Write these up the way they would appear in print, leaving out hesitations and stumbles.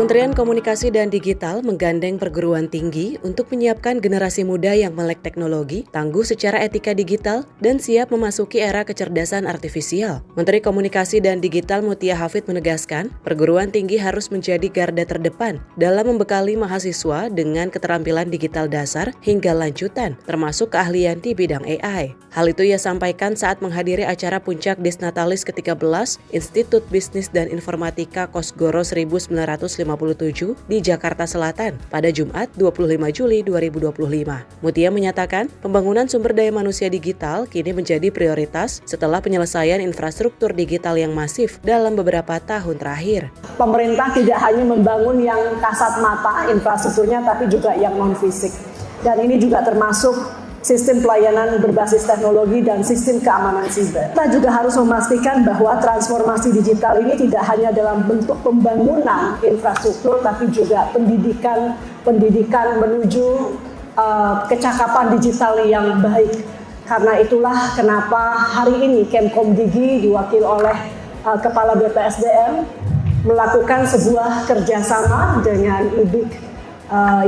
Kementerian Komunikasi dan Digital menggandeng perguruan tinggi untuk menyiapkan generasi muda yang melek teknologi, tangguh secara etika digital, dan siap memasuki era kecerdasan artifisial. Menteri Komunikasi dan Digital Mutia Hafid menegaskan, perguruan tinggi harus menjadi garda terdepan dalam membekali mahasiswa dengan keterampilan digital dasar hingga lanjutan, termasuk keahlian di bidang AI. Hal itu ia sampaikan saat menghadiri acara puncak Disnatalis ke-13 Institut Bisnis dan Informatika Kosgoro 1957 di Jakarta Selatan pada Jumat 25 Juli 2025. Mutia menyatakan, pembangunan sumber daya manusia digital kini menjadi prioritas setelah penyelesaian infrastruktur digital yang masif dalam beberapa tahun terakhir. Pemerintah tidak hanya membangun yang kasat mata infrastrukturnya, tapi juga yang non-fisik. Dan ini juga termasuk sistem pelayanan berbasis teknologi dan sistem keamanan siber. Kita juga harus memastikan bahwa transformasi digital ini tidak hanya dalam bentuk pembangunan infrastruktur, tapi juga pendidikan menuju kecakapan digital yang baik. Karena itulah kenapa hari ini Kemkomdigi diwakili oleh Kepala BPSDM melakukan sebuah kerjasama dengan IBIK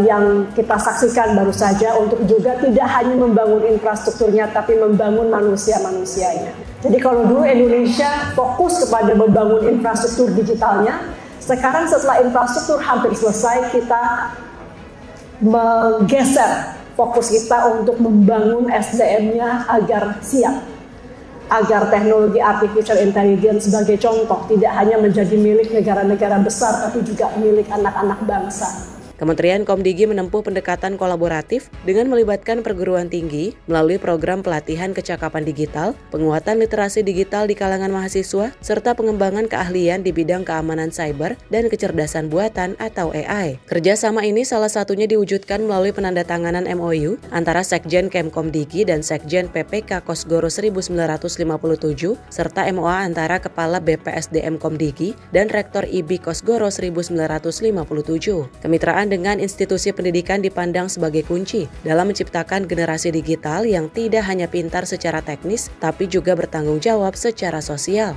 yang kita saksikan baru saja untuk juga tidak hanya membangun infrastrukturnya tapi membangun manusia-manusianya. Jadi kalau dulu Indonesia fokus kepada membangun infrastruktur digitalnya, sekarang setelah infrastruktur hampir selesai kita menggeser fokus kita untuk membangun SDM-nya agar siap, agar teknologi artificial intelligence sebagai contoh tidak hanya menjadi milik negara-negara besar tapi juga milik anak-anak bangsa. Kementerian Komdigi menempuh pendekatan kolaboratif dengan melibatkan perguruan tinggi melalui program pelatihan kecakapan digital, penguatan literasi digital di kalangan mahasiswa, serta pengembangan keahlian di bidang keamanan cyber dan kecerdasan buatan atau AI. Kerjasama ini salah satunya diwujudkan melalui penandatanganan MOU antara Sekjen Kemkomdigi dan Sekjen PPK Kosgoro 1957, serta MOA antara Kepala BPSDM Komdigi dan Rektor IBI Kosgoro 1957. Kemitraan dengan institusi pendidikan dipandang sebagai kunci dalam menciptakan generasi digital yang tidak hanya pintar secara teknis, tapi juga bertanggung jawab secara sosial.